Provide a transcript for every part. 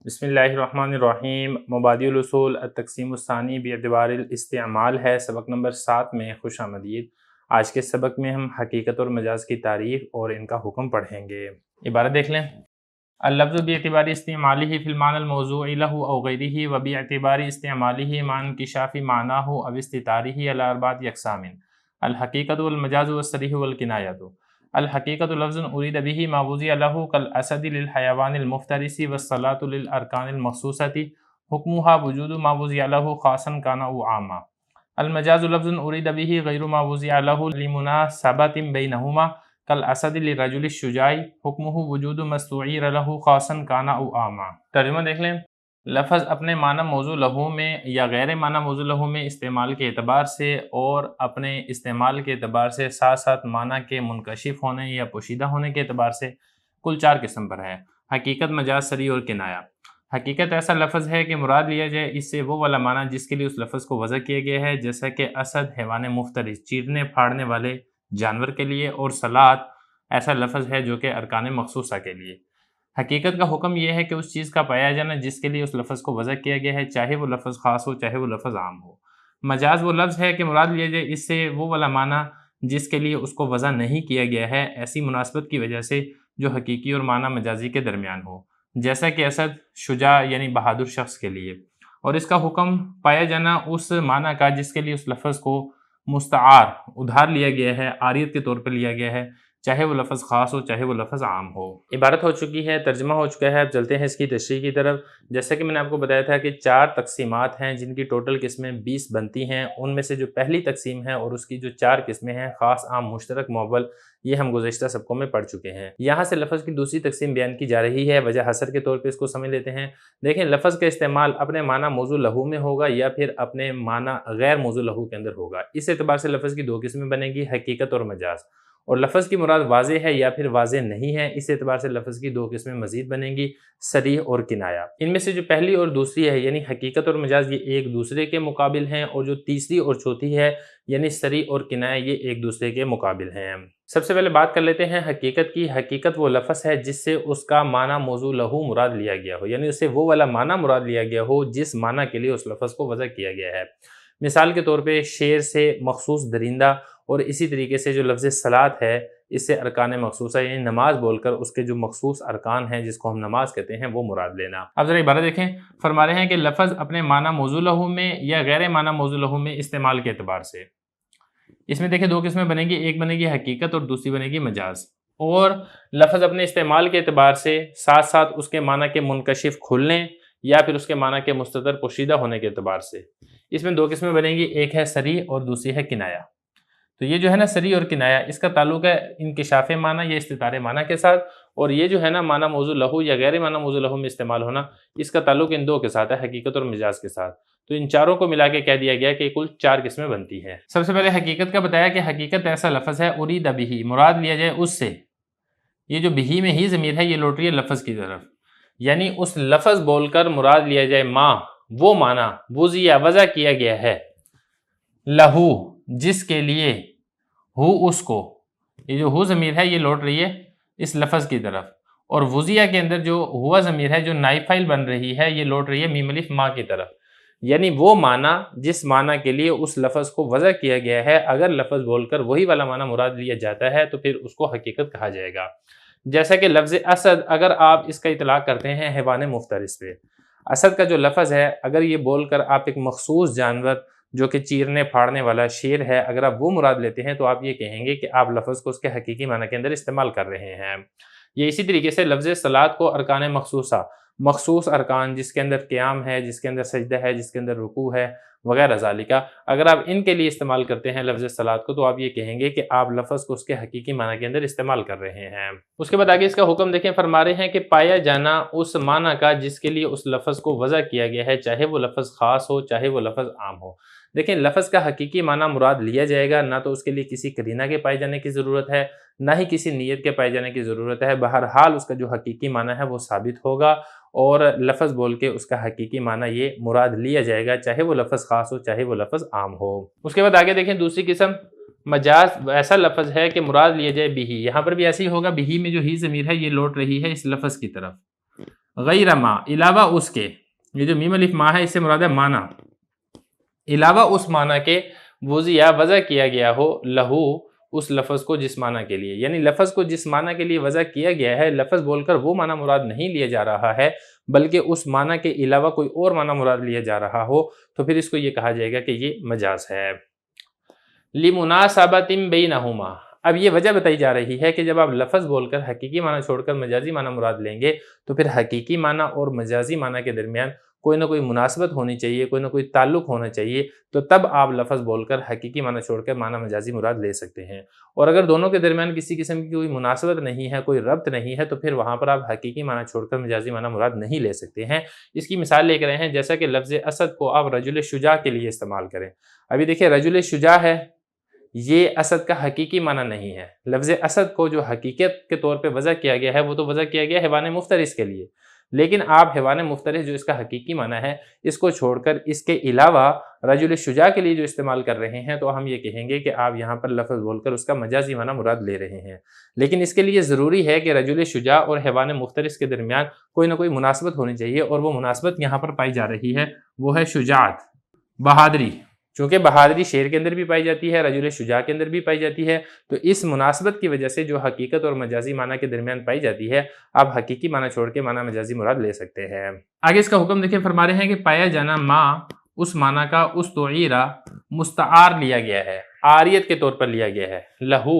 بسم اللہ الرحمن الرحیم۔ مبادئ الاصول التقسیم الثانی باعتبار الاستعمال ہے، سبق نمبر 7 میں خوش آمدید۔ آج کے سبق میں ہم حقیقت اور مجاز کی تعریف اور ان کا حکم پڑھیں گے۔ عبارت دیکھ لیں۔ اللفظ باعتبار استعمالہ فی المعنی الموضوع لہ او غیرہ و باعتبار استعمالہ مع انکشاف معناہ او استتارہ علی اربعۃ اقسام: الحقیقۃ والمجاز والصریح والکنایۃ۔ الحقیقۃ لفظ ارید به ما وضع له کالاسد للحیوان المفترس والصلاۃ للارکان المخصوصۃ حکمها وجود ما وضع له خاصا کان او عاما۔ المجاز لفظ ارید به غیر ما وضع له لمناسبۃ بینہما کالاسد للرجل الشجاع حکمه وجود ما استعیر له خاصا کان او عاما۔ ترجمہ دیکھ لیں۔ لفظ اپنے معنی موضوع لہو میں یا غیر معنی موضوع لہو میں استعمال کے اعتبار سے اور اپنے استعمال کے اعتبار سے ساتھ ساتھ معنی کے منکشف ہونے یا پوشیدہ ہونے کے اعتبار سے کل 4 قسم پر ہے: حقیقت، مجاز، صریح اور کنایہ۔ حقیقت ایسا لفظ ہے کہ مراد لیا جائے اس سے وہ والا معنی جس کے لیے اس لفظ کو وضع کیا گیا ہے، جیسا کہ اسد حیوان مفترس چیرنے پھاڑنے والے جانور کے لیے، اور صلاۃ ایسا لفظ ہے جو کہ ارکان مخصوصہ کے لیے۔ حقیقت کا حکم یہ ہے کہ اس چیز کا پایا جانا جس کے لیے اس لفظ کو وضع کیا گیا ہے، چاہے وہ لفظ خاص ہو چاہے وہ لفظ عام ہو۔ مجاز وہ لفظ ہے کہ مراد لیا جائے اس سے وہ والا معنی جس کے لیے اس کو وضع نہیں کیا گیا ہے، ایسی مناسبت کی وجہ سے جو حقیقی اور معنی مجازی کے درمیان ہو، جیسا کہ اسد شجاع یعنی بہادر شخص کے لیے، اور اس کا حکم پایا جانا اس معنی کا جس کے لیے اس لفظ کو مستعار ادھار لیا گیا ہے، عاریت کے طور پر لیا گیا ہے، چاہے وہ لفظ خاص ہو چاہے وہ لفظ عام ہو۔ عبارت ہو چکی ہے، ترجمہ ہو چکا ہے، اب چلتے ہیں اس کی تشریح کی طرف۔ جیسا کہ میں نے آپ کو بتایا تھا کہ 4 تقسیمات ہیں جن کی ٹوٹل قسمیں 20 بنتی ہیں۔ ان میں سے جو پہلی تقسیم ہے اور اس کی جو 4 قسمیں ہیں، خاص، عام، مشترک، مؤول، یہ ہم گزشتہ سبقوں میں پڑھ چکے ہیں۔ یہاں سے لفظ کی دوسری تقسیم بیان کی جا رہی ہے، وجہ حصر کے طور پہ اس کو سمجھ لیتے ہیں۔ دیکھیں، لفظ کا استعمال اپنے معنی موضوع لہو میں ہوگا یا پھر اپنے معنی غیر موضوع لہو کے اندر ہوگا۔ اس اعتبار سے لفظ کی 2 قسمیں بنیں گی، حقیقت اور مجاز۔ اور لفظ کی مراد واضح ہے یا پھر واضح نہیں ہے، اس اعتبار سے لفظ کی 2 قسمیں مزید بنیں گی، صریح اور کنایہ۔ ان میں سے جو پہلی اور دوسری ہے یعنی حقیقت اور مجاز، یہ ایک دوسرے کے مقابل ہیں، اور جو تیسری اور چوتھی ہے یعنی صریح اور کنایہ، یہ ایک دوسرے کے مقابل ہیں۔ سب سے پہلے بات کر لیتے ہیں حقیقت کی۔ حقیقت وہ لفظ ہے جس سے اس کا معنی موضوع لہو مراد لیا گیا ہو، یعنی اس سے وہ والا معنی مراد لیا گیا ہو جس معنی کے لیے اس لفظ کو وضع کیا گیا ہے۔ مثال کے طور پہ شیر سے مخصوص درندہ، اور اسی طریقے سے جو لفظ صلاۃ ہے اس سے ارکان مخصوصہ یعنی نماز بول کر اس کے جو مخصوص ارکان ہیں جس کو ہم نماز کہتے ہیں وہ مراد لینا۔ اب ذرا عبارت دیکھیں، فرما رہے ہیں کہ لفظ اپنے معنی موضوع لہو میں یا غیر معنی موضوع لہو میں استعمال کے اعتبار سے، اس میں دیکھیں 2 قسمیں بنیں گی، ایک بنے گی حقیقت اور دوسری بنے گی مجاز۔ اور لفظ اپنے استعمال کے اعتبار سے ساتھ ساتھ اس کے معنی کے منکشف کھلنے یا پھر اس کے معنی کے مستتر پوشیدہ ہونے کے اعتبار سے، اس میں 2 قسمیں بنیں گی، ایک ہے صریح اور دوسری ہے کنایہ۔ تو یہ جو ہے نا صریح اور کنایہ، اس کا تعلق ہے انکشاف معنی یا استتار معنی کے ساتھ، اور یہ جو ہے نا معنی موضوع لہو یا غیر معنی موضوع لہو میں استعمال ہونا، اس کا تعلق ان 2 کے ساتھ ہے، حقیقت اور مجاز کے ساتھ۔ تو ان چاروں کو ملا کے کہہ دیا گیا کہ کل 4 قسمیں بنتی ہیں۔ سب سے پہلے حقیقت کا بتایا کہ حقیقت ایسا لفظ ہے ارید بہ، مراد لیا جائے اس سے، یہ جو بہ میں ہی ضمیر ہے یہ لوٹ رہی ہے لفظ کی طرف، یعنی اس لفظ بول کر مراد لیا جائے ما، وہ معنی وضع کیا گیا ہے، لہو جس کے لیے، ہو اس کو، یہ جو ہو ضمیر ہے یہ لوٹ رہی ہے اس لفظ کی طرف، اور وضع کے اندر جو ہوا ضمیر ہے جو نائب فاعل بن رہی ہے یہ لوٹ رہی ہے میم الف ما کی طرف، یعنی وہ معنی جس معنی کے لیے اس لفظ کو وضع کیا گیا ہے، اگر لفظ بول کر وہی والا معنی مراد لیا جاتا ہے تو پھر اس کو حقیقت کہا جائے گا۔ جیسا کہ لفظ اسد، اگر آپ اس کا اطلاق کرتے ہیں حیوان مفترس پہ، اسد کا جو لفظ ہے اگر یہ بول کر آپ ایک مخصوص جانور جو کہ چیرنے پھاڑنے والا شیر ہے اگر آپ وہ مراد لیتے ہیں تو آپ یہ کہیں گے کہ آپ لفظ کو اس کے حقیقی معنی کے اندر استعمال کر رہے ہیں۔ یہ اسی طریقے سے لفظ صلاۃ کو ارکان مخصوصہ، مخصوص ارکان جس کے اندر قیام ہے، جس کے اندر سجدہ ہے، جس کے اندر رکوع ہے وغیرہ ذالکہ، اگر آپ ان کے لیے استعمال کرتے ہیں لفظ صلاۃ کو تو آپ یہ کہیں گے کہ آپ لفظ کو اس کے حقیقی معنی کے اندر استعمال کر رہے ہیں۔ اس کے بعد آگے اس کا حکم دیکھیں، فرما رہے ہیں کہ پایا جانا اس معنی کا جس کے لیے اس لفظ کو وضع کیا گیا ہے، چاہے وہ لفظ خاص ہو چاہے وہ لفظ عام ہو۔ دیکھیں، لفظ کا حقیقی معنی مراد لیا جائے گا، نہ تو اس کے لیے کسی قرینہ کے پائے جانے کی ضرورت ہے، نہ ہی کسی نیت کے پائے جانے کی ضرورت ہے، بہرحال اس کا جو حقیقی معنی ہے وہ ثابت ہوگا، اور لفظ بول کے اس کا حقیقی معنی یہ مراد لیا جائے گا، چاہے وہ لفظ خاص ہو چاہے وہ لفظ عام ہو۔ اس کے بعد آگے دیکھیں دوسری قسم، مجاز ایسا لفظ ہے کہ مراد لیا جائے بھی، یہاں پر بھی ایسے ہی ہوگا، بھی میں جو ہی ضمیر ہے یہ لوٹ رہی ہے اس لفظ کی طرف، غیر ما علاوہ اس کے، یہ جو میم الف ما ہے اس سے مراد ہے معنی، علاوہ اس معنی کے وضع وضع کیا گیا ہو لہو اس لفظ کو جس معنی کے لیے، یعنی لفظ کو جس معنی کے لیے وضع کیا گیا ہے، لفظ بول کر وہ معنی مراد نہیں لیا جا رہا ہے بلکہ اس معنی کے علاوہ کوئی اور معنی مراد لیا جا رہا ہو، تو پھر اس کو یہ کہا جائے گا کہ یہ مجاز ہے۔ لِمُنَاسَبَةٍ بَيْنَهُمَا، اب یہ وجہ بتائی جا رہی ہے کہ جب آپ لفظ بول کر حقیقی معنی چھوڑ کر مجازی معنی مراد لیں گے تو پھر حقیقی معنی اور مجازی معنی کے درمیان کوئی نہ کوئی مناسبت ہونی چاہیے، کوئی نہ کوئی تعلق ہونا چاہیے، تو تب آپ لفظ بول کر حقیقی معنی چھوڑ کر معنی مجازی مراد لے سکتے ہیں۔ اور اگر دونوں کے درمیان کسی قسم کی کوئی مناسبت نہیں ہے، کوئی ربط نہیں ہے، تو پھر وہاں پر آپ حقیقی معنی چھوڑ کر مجازی معنی مراد نہیں لے سکتے ہیں۔ اس کی مثال لے کر رہے ہیں جیسا کہ لفظ اسد کو آپ رجل شجاع کے لیے استعمال کریں۔ ابھی دیکھیں رجل شجاع ہے، یہ اسد کا حقیقی معنی نہیں ہے۔ لفظ اسد کو جو حقیقت کے طور پہ وضع کیا گیا ہے وہ تو وضع کیا گیا حیوان مفترس کے لیے، لیکن آپ حیوان مفترس جو اس کا حقیقی معنی ہے اس کو چھوڑ کر اس کے علاوہ رجل شجاع کے لیے جو استعمال کر رہے ہیں تو ہم یہ کہیں گے کہ آپ یہاں پر لفظ بول کر اس کا مجازی معنی مراد لے رہے ہیں، لیکن اس کے لیے ضروری ہے کہ رجل شجاع اور حیوان مفترس کے درمیان کوئی نہ کوئی مناسبت ہونی چاہیے، اور وہ مناسبت یہاں پر پائی جا رہی ہے، وہ ہے شجاعت، بہادری۔ چونکہ بہادری شیر کے اندر بھی پائی جاتی ہے، رجل شجاع کے اندر بھی پائی جاتی ہے، تو اس مناسبت کی وجہ سے جو حقیقت اور مجازی معنی کے درمیان پائی جاتی ہے، آپ حقیقی معنی چھوڑ کے معنی مجازی مراد لے سکتے ہیں۔ آگے اس کا حکم دیکھیں، فرما رہے ہیں کہ پایا جانا ما اس معنی کا استعیرہ مستعار لیا گیا ہے، عاریت کے طور پر لیا گیا ہے، لہو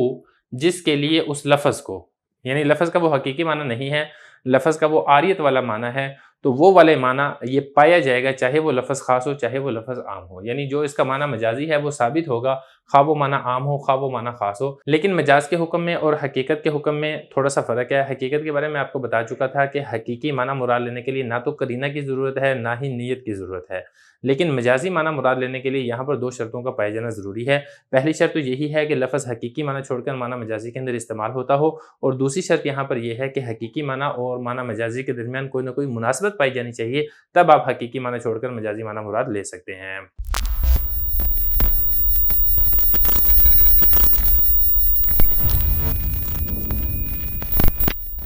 جس کے لیے اس لفظ کو، یعنی لفظ کا وہ حقیقی معنی نہیں ہے، لفظ کا وہ عاریت والا معنی ہے، تو وہ والے معنی یہ پایا جائے گا چاہے وہ لفظ خاص ہو چاہے وہ لفظ عام ہو، یعنی جو اس کا معنی مجازی ہے وہ ثابت ہوگا، خواہ وہ معنی عام ہو خواہ وہ معنی خاص ہو۔ لیکن مجاز کے حکم میں اور حقیقت کے حکم میں تھوڑا سا فرق ہے۔ حقیقت کے بارے میں آپ کو بتا چکا تھا کہ حقیقی معنی مراد لینے کے لیے نہ تو قرینہ کی ضرورت ہے نہ ہی نیت کی ضرورت ہے، لیکن مجازی معنی مراد لینے کے لیے یہاں پر دو شرطوں کا پایا جانا ضروری ہے۔ پہلی شرط تو یہی ہے کہ لفظ حقیقی معنی چھوڑ کر معنی مجازی کے اندر استعمال ہوتا ہو، اور دوسری شرط یہاں پر یہ ہے کہ حقیقی معنی اور معنی مجازی کے درمیان کوئی نہ کوئی مناسبت پائی جانی چاہیے، تب آپ حقیقی معنی چھوڑ کر مجازی معنی مراد لے سکتے ہیں۔